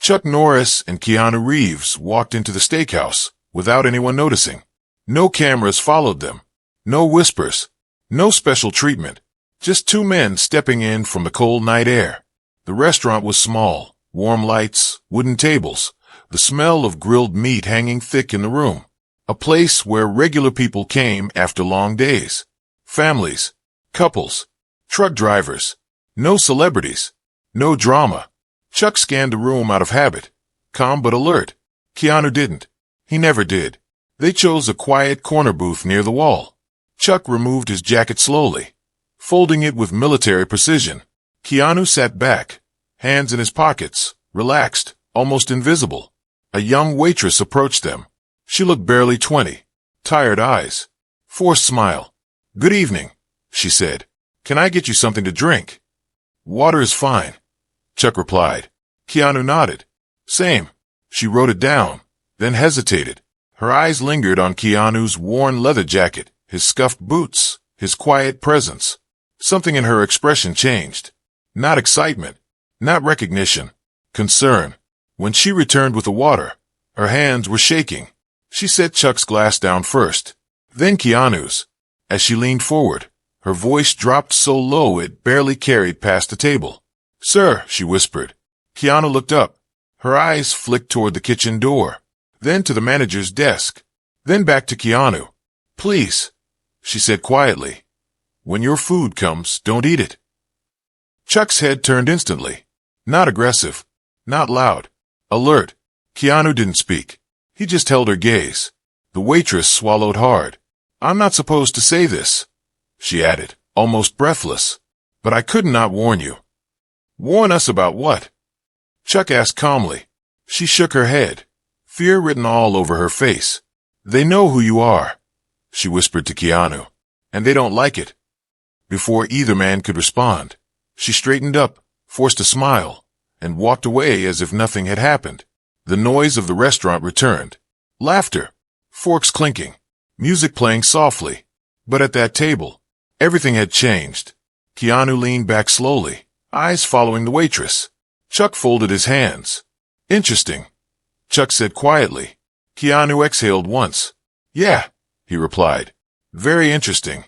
Chuck Norris and Keanu Reeves walked into the steakhouse without anyone noticing. No cameras followed them. No whispers. No special treatment. Just two men stepping in from the cold night air. The restaurant was small, warm lights, wooden tables, the smell of grilled meat hanging thick in the room. A place where regular people came after long days. Families, couples, truck drivers. No celebrities. No drama. Chuck scanned the room out of habit, calm but alert. Keanu didn't. He never did. They chose a quiet corner booth near the wall. Chuck removed his jacket slowly, folding it with military precision. Keanu sat back, hands in his pockets, relaxed, almost invisible. A young waitress approached them. She looked barely 20. Tired eyes. Forced smile. "Good evening," she said. "Can I get you something to drink?" "Water is fine," Chuck replied. Keanu nodded. "Same." She wrote it down, then hesitated. Her eyes lingered on Keanu's worn leather jacket, his scuffed boots, his quiet presence. Something in her expression changed. Not excitement, not recognition, concern. When she returned with the water, her hands were shaking. She set Chuck's glass down first, then Keanu's. As she leaned forward, her voice dropped so low it barely carried past the table. "Sir," she whispered. Keanu looked up. Her eyes flicked toward the kitchen door, then to the manager's desk, then back to Keanu. "Please," she said quietly. "When your food comes, don't eat it." Chuck's head turned instantly. Not aggressive, not loud, alert. Keanu didn't speak. He just held her gaze. The waitress swallowed hard. "I'm not supposed to say this," she added, almost breathless. "But I could not warn you." "Warn us about what?" Chuck asked calmly. She shook her head, fear written all over her face. "They know who you are," she whispered to Keanu, "and they don't like it." Before either man could respond, she straightened up, forced a smile, and walked away as if nothing had happened. The noise of the restaurant returned. Laughter, forks clinking, music playing softly. But at that table, everything had changed. Keanu leaned back slowly, eyes following the waitress. Chuck folded his hands. "Interesting," Chuck said quietly. Keanu exhaled once. "Yeah," he replied. "Very interesting."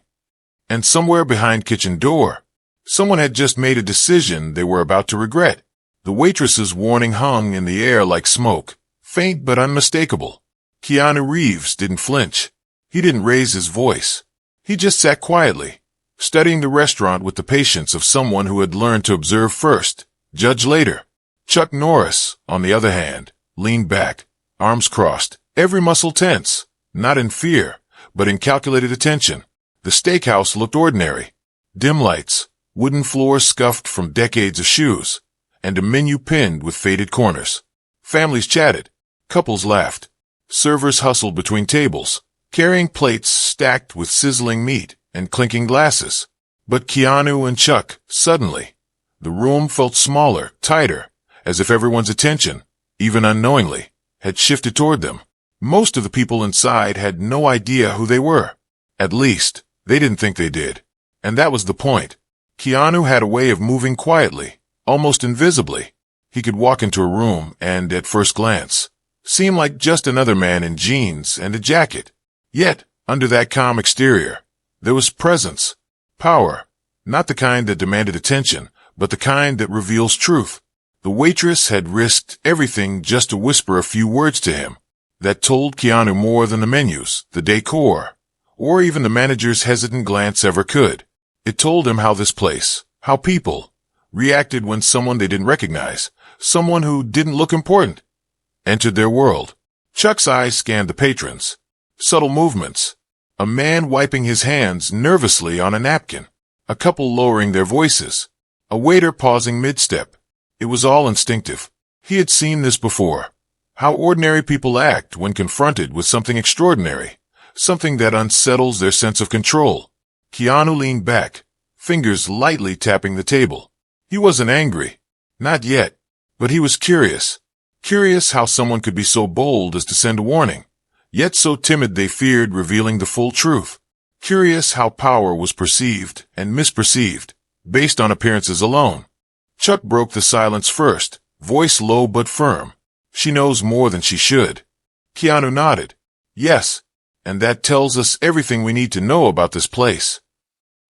And somewhere behind kitchen door, someone had just made a decision they were about to regret. The waitress's warning hung in the air like smoke, faint but unmistakable. Keanu Reeves didn't flinch. He didn't raise his voice. He just sat quietly, studying the restaurant with the patience of someone who had learned to observe first, judge later. Chuck Norris, on the other hand, leaned back, arms crossed, every muscle tense, not in fear, but in calculated attention. The steakhouse looked ordinary. Dim lights, wooden floors scuffed from decades of shoes, and a menu pinned with faded corners. Families chatted. Couples laughed. Servers hustled between tables, carrying plates stacked with sizzling meat and clinking glasses. But Keanu and Chuck, suddenly, the room felt smaller, tighter, as if everyone's attention, even unknowingly, had shifted toward them. Most of the people inside had no idea who they were. At least, they didn't think they did. And that was the point. Keanu had a way of moving quietly, almost invisibly. He could walk into a room and, at first glance, seem like just another man in jeans and a jacket. Yet, under that calm exterior, there was presence, power, not the kind that demanded attention, but the kind that reveals truth. The waitress had risked everything just to whisper a few words to him that told Keanu more than the menus, the decor, or even the manager's hesitant glance ever could. It told him how this place, how people, reacted when someone they didn't recognize, someone who didn't look important, entered their world. Chuck's eyes scanned the patrons. Subtle movements. A man wiping his hands nervously on a napkin. A couple lowering their voices. A waiter pausing mid-step. It was all instinctive. He had seen this before. How ordinary people act when confronted with something extraordinary. Something that unsettles their sense of control. Keanu leaned back, fingers lightly tapping the table. He wasn't angry. Not yet. But he was curious. Curious how someone could be so bold as to send a warning, yet so timid they feared revealing the full truth. Curious how power was perceived and misperceived, based on appearances alone. Chuck broke the silence first, voice low but firm. She knows more than she should. Keanu nodded. Yes, and that tells us everything we need to know about this place.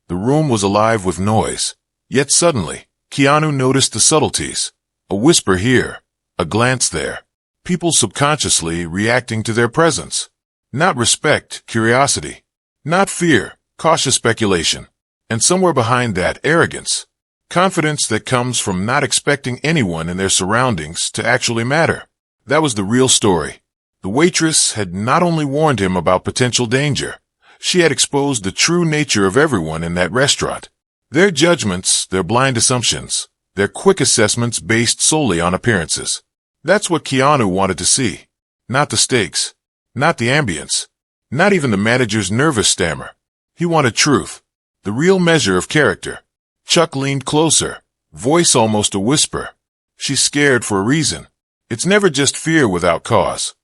The room was alive with noise. Yet suddenly, Keanu noticed the subtleties. A whisper here, a glance there. People subconsciously reacting to their presence. Not respect, curiosity. Not fear, cautious speculation. And somewhere behind that, arrogance. Confidence that comes from not expecting anyone in their surroundings to actually matter. That was the real story. The waitress had not only warned him about potential danger, she had exposed the true nature of everyone in that restaurant. Their judgments, their blind assumptions, their quick assessments based solely on appearances. That's what Keanu wanted to see. Not the stakes. Not the ambience. Not even the manager's nervous stammer. He wanted truth. The real measure of character. Chuck leaned closer, voice almost a whisper. She's scared for a reason. It's never just fear without cause.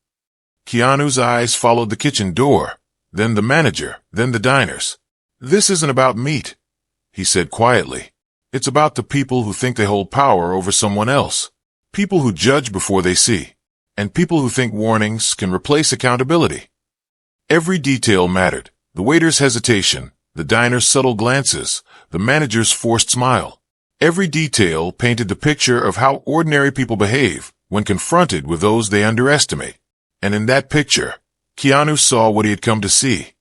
Keanu's eyes followed the kitchen door, then the manager, then the diners. This isn't about meat, he said quietly. It's about the people who think they hold power over someone else. People who judge before they see. And people who think warnings can replace accountability. Every detail mattered. The waiter's hesitation, the diner's subtle glances, the manager's forced smile. Every detail painted the picture of how ordinary people behave when confronted with those they underestimate. And in that picture, Keanu saw what he had come to see.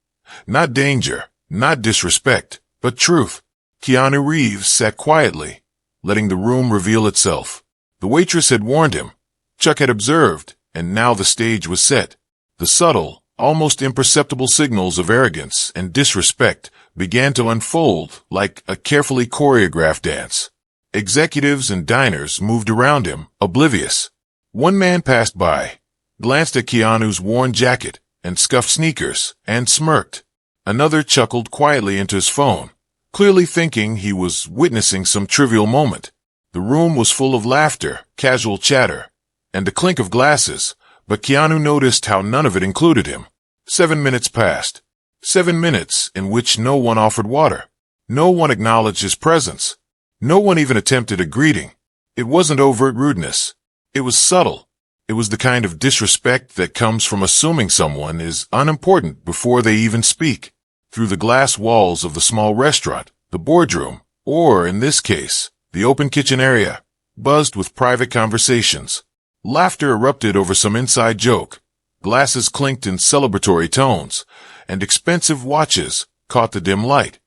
Not danger, not disrespect, but truth. Keanu Reeves sat quietly, letting the room reveal itself. The waitress had warned him. Chuck had observed, and now the stage was set. The subtle, almost imperceptible signals of arrogance and disrespect began to unfold like a carefully choreographed dance. Executives and diners moved around him, oblivious. One man passed by, glanced at Keanu's worn jacket and scuffed sneakers, and smirked. Another chuckled quietly into his phone, clearly thinking he was witnessing some trivial moment. The room was full of laughter, casual chatter, and the clink of glasses, but Keanu noticed how none of it included him. 7 minutes passed. 7 minutes in which no one offered water. No one acknowledged his presence. No one even attempted a greeting. It wasn't overt rudeness. It was subtle. It was the kind of disrespect that comes from assuming someone is unimportant before they even speak. Through the glass walls of the small restaurant, the boardroom, or, in this case, the open kitchen area, buzzed with private conversations. Laughter erupted over some inside joke. Glasses clinked in celebratory tones, and expensive watches caught the dim light,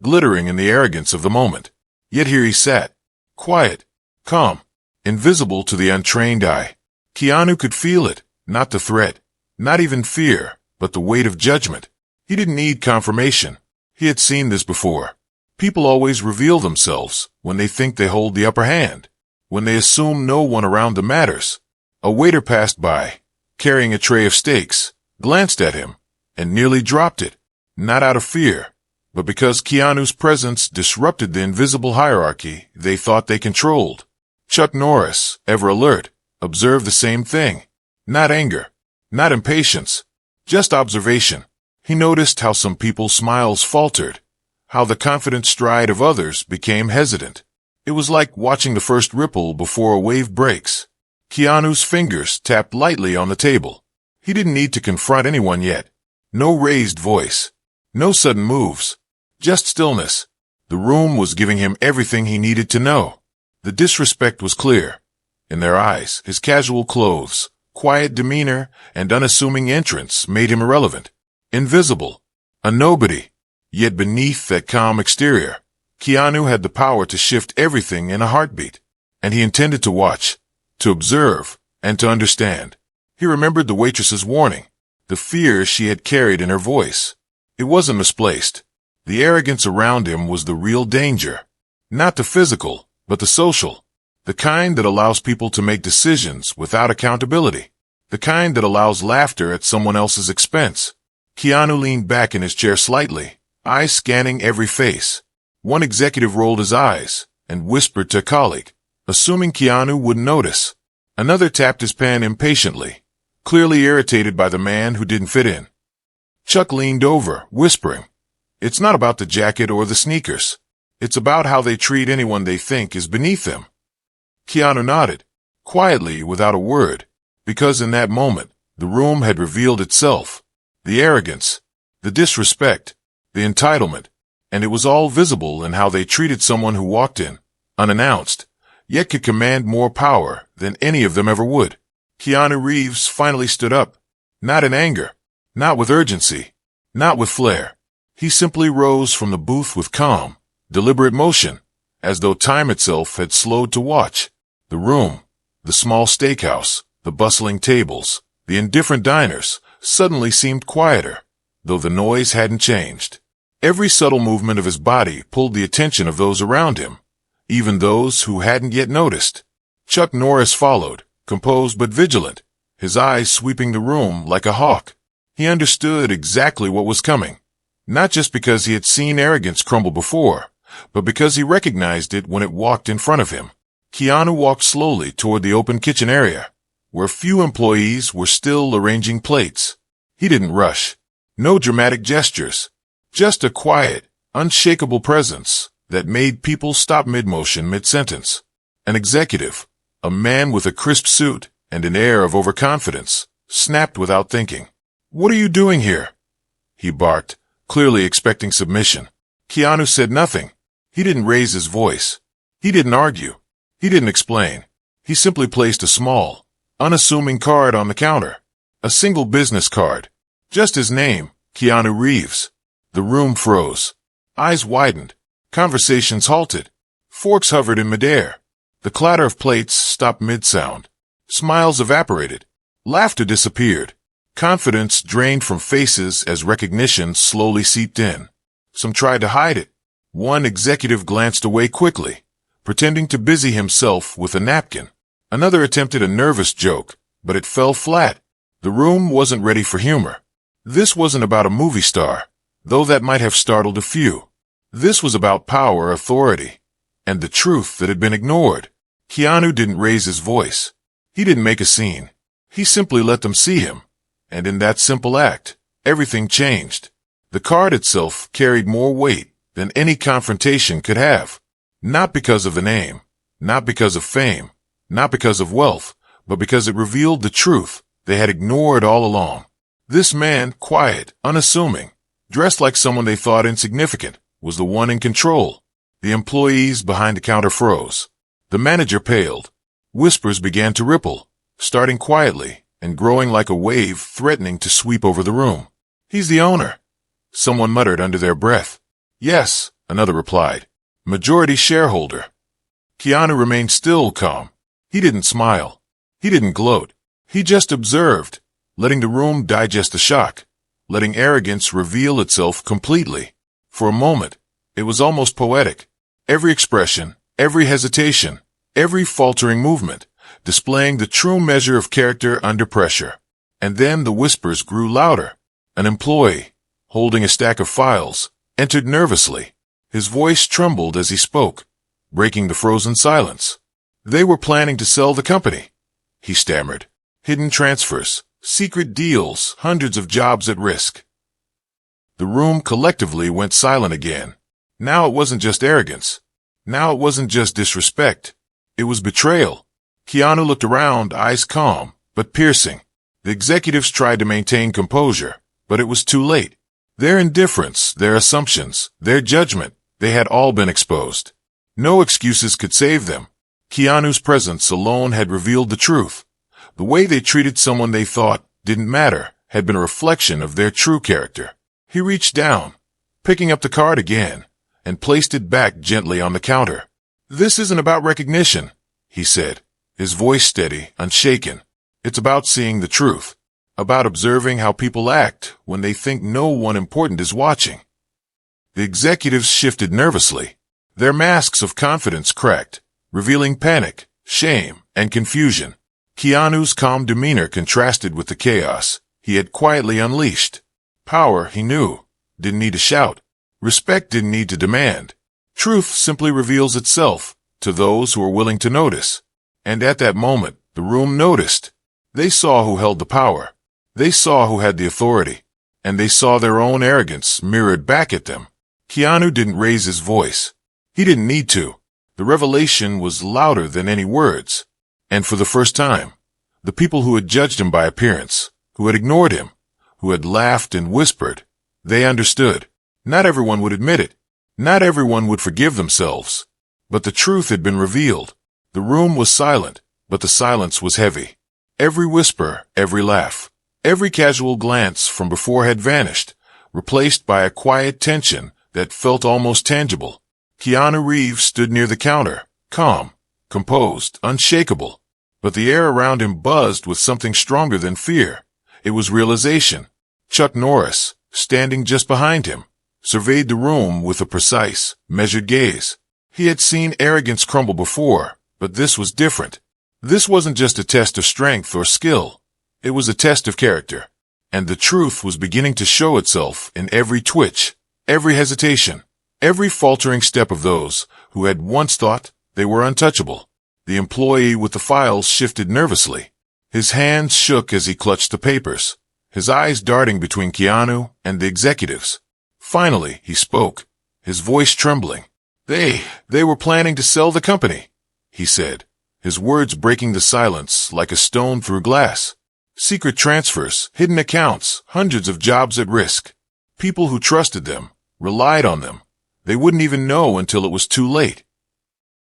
glittering in the arrogance of the moment. Yet here he sat, quiet, calm, invisible to the untrained eye. Keanu could feel it, not the threat, not even fear, but the weight of judgment. He didn't need confirmation. He had seen this before. People always reveal themselves when they think they hold the upper hand, when they assume no one around them matters. A waiter passed by, carrying a tray of steaks, glanced at him, and nearly dropped it, not out of fear, but because Keanu's presence disrupted the invisible hierarchy they thought they controlled. Chuck Norris, ever alert, observed the same thing. Not anger, not impatience, just observation. He noticed how some people's smiles faltered, how the confident stride of others became hesitant. It was like watching the first ripple before a wave breaks. Keanu's fingers tapped lightly on the table. He didn't need to confront anyone yet. No raised voice. No sudden moves. Just stillness. The room was giving him everything he needed to know. The disrespect was clear. In their eyes, his casual clothes, quiet demeanor, and unassuming entrance made him irrelevant. Invisible. A nobody. Yet beneath that calm exterior, Keanu had the power to shift everything in a heartbeat. And he intended to watch, to observe, and to understand. He remembered the waitress's warning, the fear she had carried in her voice. It wasn't misplaced. The arrogance around him was the real danger. Not the physical, but the social. The kind that allows people to make decisions without accountability. The kind that allows laughter at someone else's expense. Keanu leaned back in his chair slightly, eyes scanning every face. One executive rolled his eyes and whispered to a colleague, assuming Keanu wouldn't notice. Another tapped his pen impatiently, clearly irritated by the man who didn't fit in. Chuck leaned over, whispering, "It's not about the jacket or the sneakers. It's about how they treat anyone they think is beneath them." Keanu nodded. quietly without a word, because in that moment, the room had revealed itself. The arrogance, the disrespect, the entitlement, and it was all visible in how they treated someone who walked in, unannounced, yet could command more power than any of them ever would. Keanu Reeves finally stood up, not in anger, not with urgency, not with flair. He simply rose from the booth with calm, deliberate motion, as though time itself had slowed to watch. The room, the small steakhouse, the bustling tables, the indifferent diners, suddenly seemed quieter, though the noise hadn't changed. Every subtle movement of his body pulled the attention of those around him, even those who hadn't yet noticed. Chuck Norris followed, composed but vigilant, his eyes sweeping the room like a hawk. He understood exactly what was coming, not just because he had seen arrogance crumble before, but because he recognized it when it walked in front of him. Keanu walked slowly toward the open kitchen area, where few employees were still arranging plates. He didn't rush. No dramatic gestures. Just a quiet, unshakable presence that made people stop mid-motion, mid-sentence. An executive, a man with a crisp suit and an air of overconfidence, snapped without thinking. "What are you doing here?" he barked, clearly expecting submission. Keanu said nothing. He didn't raise his voice. He didn't argue. He didn't explain. He simply placed a small, unassuming card on the counter. A single business card. Just his name, Keanu Reeves. The room froze. Eyes widened. Conversations halted. Forks hovered in midair. The clatter of plates stopped mid-sound. Smiles evaporated. Laughter disappeared. Confidence drained from faces as recognition slowly seeped in. Some tried to hide it. One executive glanced away quickly, pretending to busy himself with a napkin. Another attempted a nervous joke, but it fell flat. The room wasn't ready for humor. This wasn't about a movie star, though that might have startled a few. This was about power, authority, and the truth that had been ignored. Keanu didn't raise his voice. He didn't make a scene. He simply let them see him. And in that simple act, everything changed. The card itself carried more weight than any confrontation could have. Not because of the name, not because of fame, not because of wealth, but because it revealed the truth they had ignored all along. This man, quiet, unassuming, dressed like someone they thought insignificant, was the one in control. The employees behind the counter froze. The manager paled. Whispers began to ripple, starting quietly and growing like a wave threatening to sweep over the room. "He's the owner," someone muttered under their breath. "Yes," another replied. "Majority shareholder." Keanu remained still calm. He didn't smile. He didn't gloat. He just observed, letting the room digest the shock, letting arrogance reveal itself completely. For a moment, it was almost poetic. Every expression, every hesitation, every faltering movement, displaying the true measure of character under pressure. And then the whispers grew louder. An employee, holding a stack of files, entered nervously. His voice trembled as he spoke, breaking the frozen silence. "They were planning to sell the company," he stammered. "Hidden transfers, secret deals, hundreds of jobs at risk." The room collectively went silent again. Now it wasn't just arrogance. Now it wasn't just disrespect. It was betrayal. Keanu looked around, eyes calm, but piercing. The executives tried to maintain composure, but it was too late. Their indifference, their assumptions, their judgment, they had all been exposed. No excuses could save them. Keanu's presence alone had revealed the truth. The way they treated someone they thought didn't matter had been a reflection of their true character. He reached down, picking up the card again, and placed it back gently on the counter. "This isn't about recognition," he said, his voice steady, unshaken. "It's about seeing the truth, about observing how people act when they think no one important is watching." The executives shifted nervously. Their masks of confidence cracked, revealing panic, shame, and confusion. Keanu's calm demeanor contrasted with the chaos he had quietly unleashed. Power, he knew, didn't need to shout. Respect didn't need to demand. Truth simply reveals itself to those who are willing to notice. And at that moment, the room noticed. They saw who held the power. They saw who had the authority. And they saw their own arrogance mirrored back at them. Keanu didn't raise his voice. He didn't need to. The revelation was louder than any words. And for the first time, the people who had judged him by appearance, who had ignored him, who had laughed and whispered, they understood. Not everyone would admit it. Not everyone would forgive themselves. But the truth had been revealed. The room was silent, but the silence was heavy. Every whisper, every laugh, every casual glance from before had vanished, replaced by a quiet tension that felt almost tangible. Keanu Reeves stood near the counter, calm, composed, unshakable. But the air around him buzzed with something stronger than fear. It was realization. Chuck Norris, standing just behind him, surveyed the room with a precise, measured gaze. He had seen arrogance crumble before, but this was different. This wasn't just a test of strength or skill. It was a test of character. And the truth was beginning to show itself in every twitch, every hesitation, every faltering step of those who had once thought they were untouchable. The employee with the files shifted nervously. His hands shook as he clutched the papers, his eyes darting between Keanu and the executives. Finally, he spoke, his voice trembling. They were planning to sell the company, he said, his words breaking the silence like a stone through glass. Secret transfers, hidden accounts, hundreds of jobs at risk. People who trusted them, relied on them. They wouldn't even know until it was too late.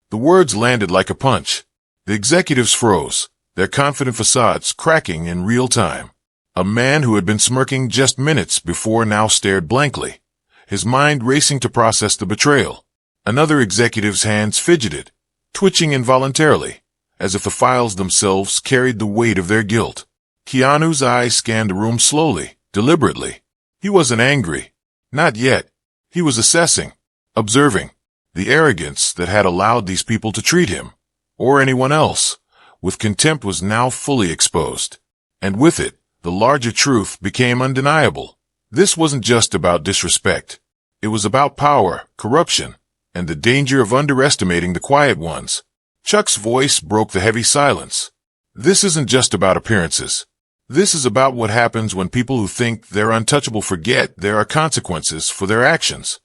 The words landed like a punch. The executives froze, their confident facades cracking in real time. A man who had been smirking just minutes before now stared blankly, his mind racing to process the betrayal. Another executive's hands fidgeted, twitching involuntarily, as if the files themselves carried the weight of their guilt. Keanu's eyes scanned the room slowly, deliberately. He wasn't angry. Not yet. He was assessing, observing. The arrogance that had allowed these people to treat him, or anyone else, with contempt was now fully exposed. And with it, the larger truth became undeniable. This wasn't just about disrespect. It was about power, corruption, and the danger of underestimating the quiet ones. Chuck's voice broke the heavy silence. This isn't just about appearances. This is about what happens when people who think they're untouchable forget there are consequences for their actions.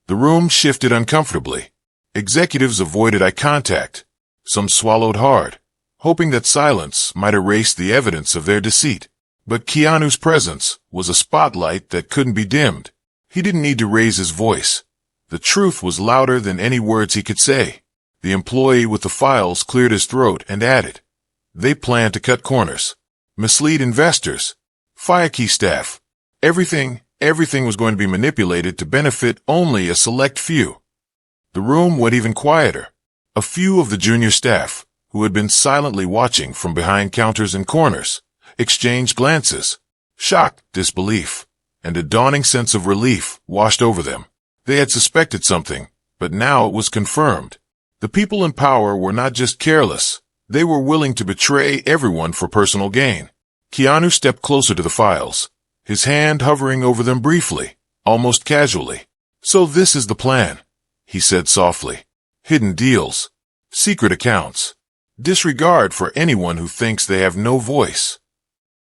The room shifted uncomfortably. Executives avoided eye contact. Some swallowed hard, hoping that silence might erase the evidence of their deceit. But Keanu's presence was a spotlight that couldn't be dimmed. He didn't need to raise his voice. The truth was louder than any words he could say. The employee with the files cleared his throat and added, "They plan to cut corners, mislead investors, fire key staff. Everything was going to be manipulated to benefit only a select few." The room went even quieter. A few of the junior staff, who had been silently watching from behind counters and corners, exchanged glances. Shock, disbelief, and a dawning sense of relief washed over them. They had suspected something, but now it was confirmed. The people in power were not just careless. They were willing to betray everyone for personal gain. Keanu stepped closer to the files, his hand hovering over them briefly, almost casually. "So this is the plan," he said softly. "Hidden deals, secret accounts, disregard for anyone who thinks they have no voice."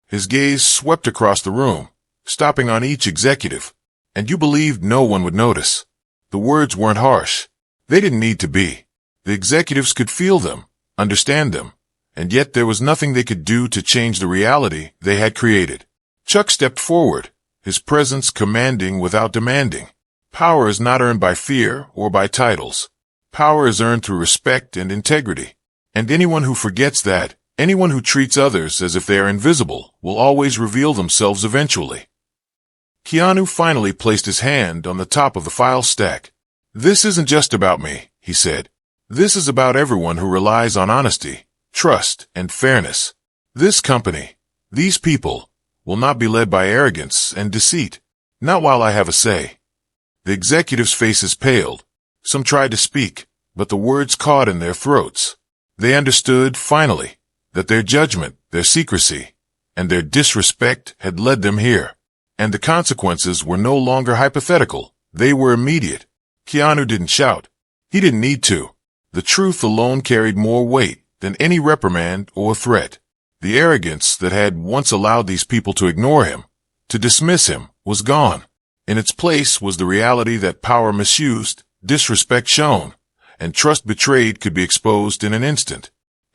His gaze swept across the room, stopping on each executive. "And you believed no one would notice." The words weren't harsh. They didn't need to be. The executives could feel them, understand them, and yet there was nothing they could do to change the reality they had created. Chuck stepped forward, his presence commanding without demanding. Power is not earned by fear or by titles. Power is earned through respect and integrity. And anyone who forgets that, anyone who treats others as if they are invisible, will always reveal themselves eventually. Keanu finally placed his hand on the top of the file stack. "This isn't just about me," he said. "This is about everyone who relies on honesty, trust, and fairness. This company, these people, will not be led by arrogance and deceit. Not while I have a say." The executives' faces paled. Some tried to speak, but the words caught in their throats. They understood, finally, that their judgment, their secrecy, and their disrespect had led them here. And the consequences were no longer hypothetical. They were immediate. Keanu didn't shout. He didn't need to. The truth alone carried more weight than any reprimand or threat. The arrogance that had once allowed these people to ignore him, to dismiss him, was gone. In its place was the reality that power misused, disrespect shown, and trust betrayed could be exposed in an instant.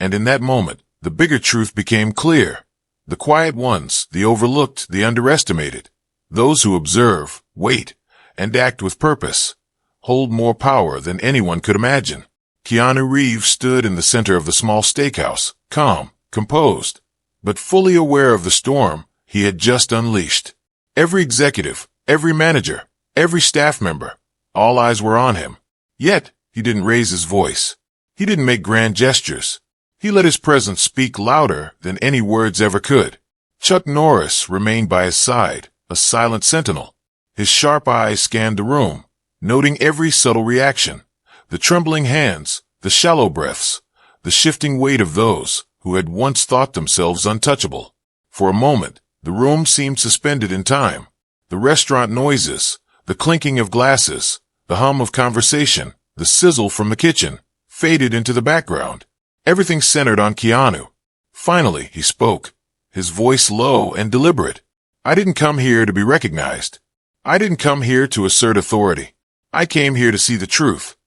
And in that moment, the bigger truth became clear. The quiet ones, the overlooked, the underestimated, those who observe, wait, and act with purpose, hold more power than anyone could imagine. Keanu Reeves stood in the center of the small steakhouse, calm, composed, but fully aware of the storm he had just unleashed. Every executive, every manager, every staff member, all eyes were on him. Yet, he didn't raise his voice. He didn't make grand gestures. He let his presence speak louder than any words ever could. Chuck Norris remained by his side, a silent sentinel. His sharp eyes scanned the room, noting every subtle reaction, the trembling hands, the shallow breaths, the shifting weight of those who had once thought themselves untouchable. For a moment, the room seemed suspended in time. The restaurant noises, the clinking of glasses, the hum of conversation, the sizzle from the kitchen, faded into the background. Everything centered on Keanu. Finally, he spoke, his voice low and deliberate. I didn't come here to be recognized. I didn't come here to assert authority. I came here to see the truth.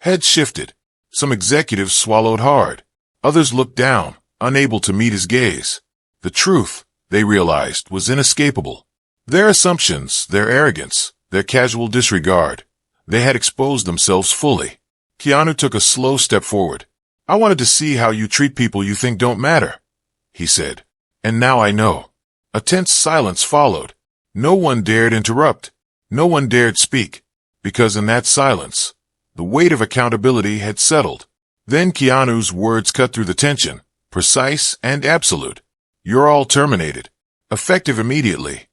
Heads shifted. Some executives swallowed hard. Others looked down, unable to meet his gaze. The truth, they realized, was inescapable. Their assumptions, their arrogance, their casual disregard, they had exposed themselves fully. Keanu took a slow step forward. I wanted to see how you treat people you think don't matter, he said. And now I know. A tense silence followed. No one dared interrupt. No one dared speak. Because in that silence, the weight of accountability had settled. Then Keanu's words cut through the tension, precise and absolute. You're all terminated. Effective immediately.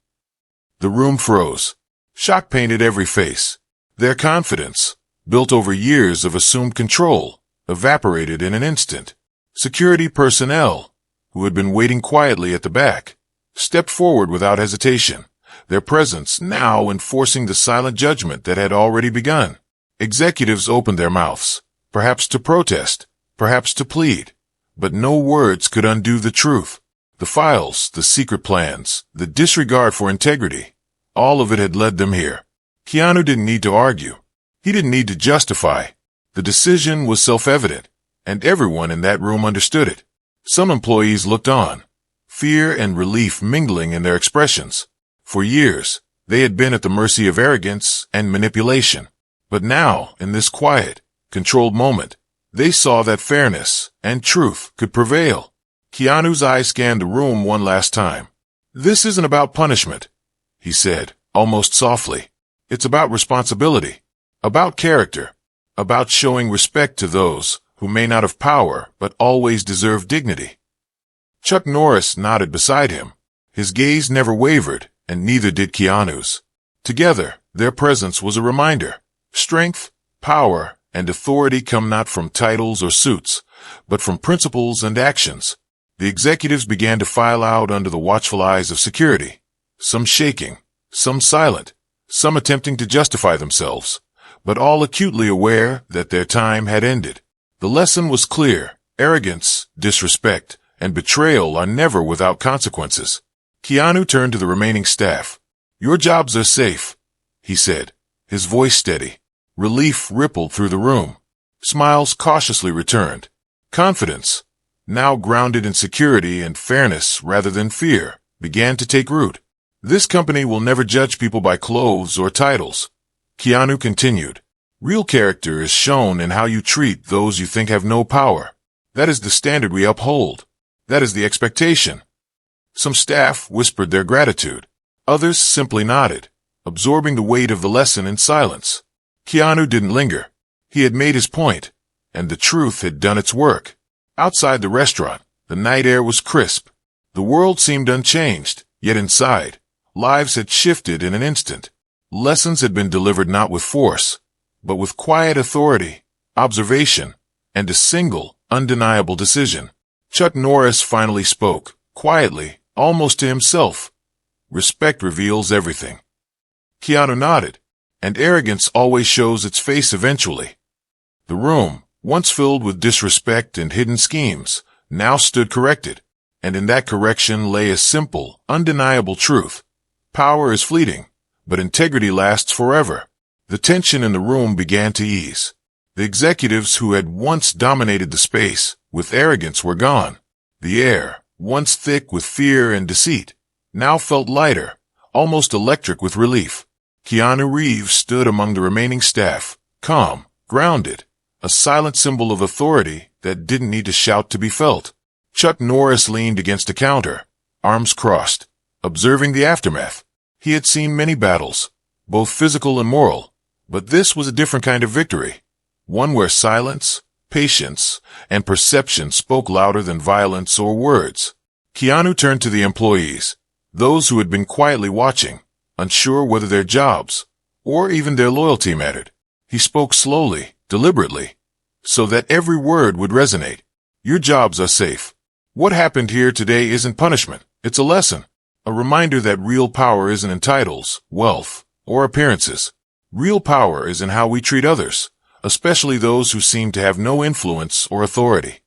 The room froze. Shock painted every face. Their confidence, built over years of assumed control, evaporated in an instant. Security personnel, who had been waiting quietly at the back, stepped forward without hesitation, their presence now enforcing the silent judgment that had already begun. Executives opened their mouths, perhaps to protest, perhaps to plead, but no words could undo the truth. The files, the secret plans, the disregard for integrity, all of it had led them here. Keanu didn't need to argue. He didn't need to justify. The decision was self-evident, and everyone in that room understood it. Some employees looked on, fear and relief mingling in their expressions. For years, they had been at the mercy of arrogance and manipulation. But now, in this quiet, controlled moment, they saw that fairness and truth could prevail. Keanu's eyes scanned the room one last time. This isn't about punishment, he said, almost softly. It's about responsibility, about character, about showing respect to those who may not have power but always deserve dignity. Chuck Norris nodded beside him. His gaze never wavered, and neither did Keanu's. Together, their presence was a reminder. Strength, power, and authority come not from titles or suits, but from principles and actions. The executives began to file out under the watchful eyes of security, some shaking, some silent, some attempting to justify themselves, but all acutely aware that their time had ended. The lesson was clear. Arrogance, disrespect, and betrayal are never without consequences. Keanu turned to the remaining staff. Your jobs are safe, he said, his voice steady. Relief rippled through the room. Smiles cautiously returned. Confidence, now grounded in security and fairness rather than fear, began to take root. This company will never judge people by clothes or titles. Keanu continued. Real character is shown in how you treat those you think have no power. That is the standard we uphold. That is the expectation. Some staff whispered their gratitude. Others simply nodded, absorbing the weight of the lesson in silence. Keanu didn't linger. He had made his point, and the truth had done its work. Outside the restaurant, the night air was crisp. The world seemed unchanged, yet inside, lives had shifted in an instant. Lessons had been delivered not with force, but with quiet authority, observation, and a single, undeniable decision. Chuck Norris finally spoke, quietly, almost to himself. Respect reveals everything. Keanu nodded, and arrogance always shows its face eventually. The room, once filled with disrespect and hidden schemes, now stood corrected, and in that correction lay a simple, undeniable truth. Power is fleeting, but integrity lasts forever. The tension in the room began to ease. The executives who had once dominated the space with arrogance were gone. The air, once thick with fear and deceit, now felt lighter, almost electric with relief. Keanu Reeves stood among the remaining staff, calm, grounded, a silent symbol of authority that didn't need to shout to be felt. Chuck Norris leaned against a counter, arms crossed, observing the aftermath. He had seen many battles, both physical and moral, but this was a different kind of victory, one where silence, patience, and perception spoke louder than violence or words. Keanu turned to the employees, those who had been quietly watching, unsure whether their jobs, or even their loyalty mattered. He spoke slowly, deliberately, so that every word would resonate. Your jobs are safe. What happened here today isn't punishment, it's a lesson. A reminder that real power isn't in titles, wealth, or appearances. Real power is in how we treat others, especially those who seem to have no influence or authority.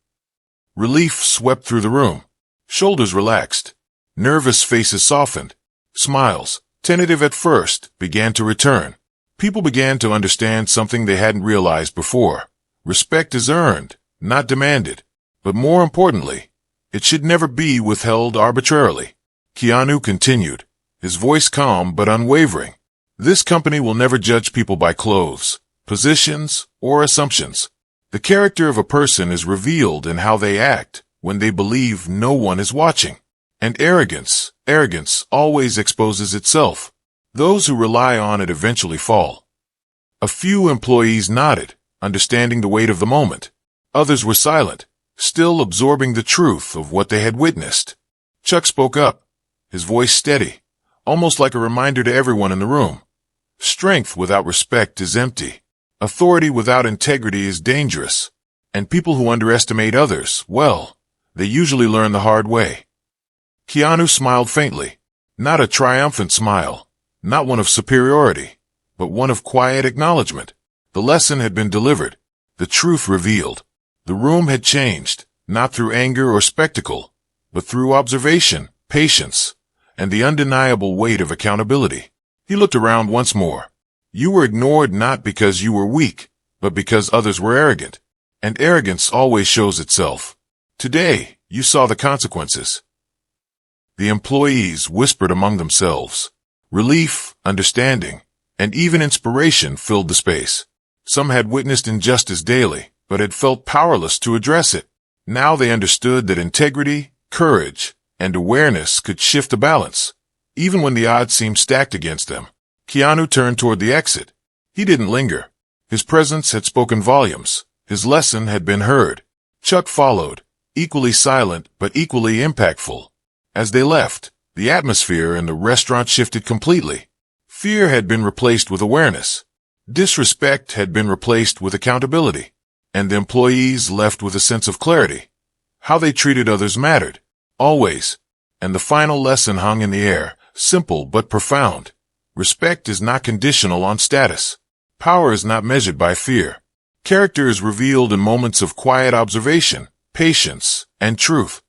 Relief swept through the room. Shoulders relaxed. Nervous faces softened. Smiles, tentative at first, began to return. People began to understand something they hadn't realized before. Respect is earned, not demanded. But more importantly, it should never be withheld arbitrarily. Keanu continued, his voice calm but unwavering. This company will never judge people by clothes, positions, or assumptions. The character of a person is revealed in how they act when they believe no one is watching. And arrogance always exposes itself. Those who rely on it eventually fall. A few employees nodded, understanding the weight of the moment. Others were silent, still absorbing the truth of what they had witnessed. Chuck spoke up, his voice steady, almost like a reminder to everyone in the room. Strength without respect is empty. Authority without integrity is dangerous. And people who underestimate others, well, they usually learn the hard way. Keanu smiled faintly, not a triumphant smile, not one of superiority, but one of quiet acknowledgement. The lesson had been delivered, the truth revealed. The room had changed, not through anger or spectacle, but through observation, patience, and the undeniable weight of accountability. He looked around once more. You were ignored not because you were weak, but because others were arrogant. And arrogance always shows itself. Today, you saw the consequences. The employees whispered among themselves. Relief, understanding, and even inspiration filled the space. Some had witnessed injustice daily, but had felt powerless to address it. Now they understood that integrity, courage, and awareness could shift the balance, even when the odds seemed stacked against them. Keanu turned toward the exit. He didn't linger. His presence had spoken volumes. His lesson had been heard. Chuck followed, equally silent but equally impactful. As they left, the atmosphere in the restaurant shifted completely. Fear had been replaced with awareness. Disrespect had been replaced with accountability. And the employees left with a sense of clarity. How they treated others mattered. Always. And the final lesson hung in the air, simple but profound. Respect is not conditional on status. Power is not measured by fear. Character is revealed in moments of quiet observation, patience, and truth.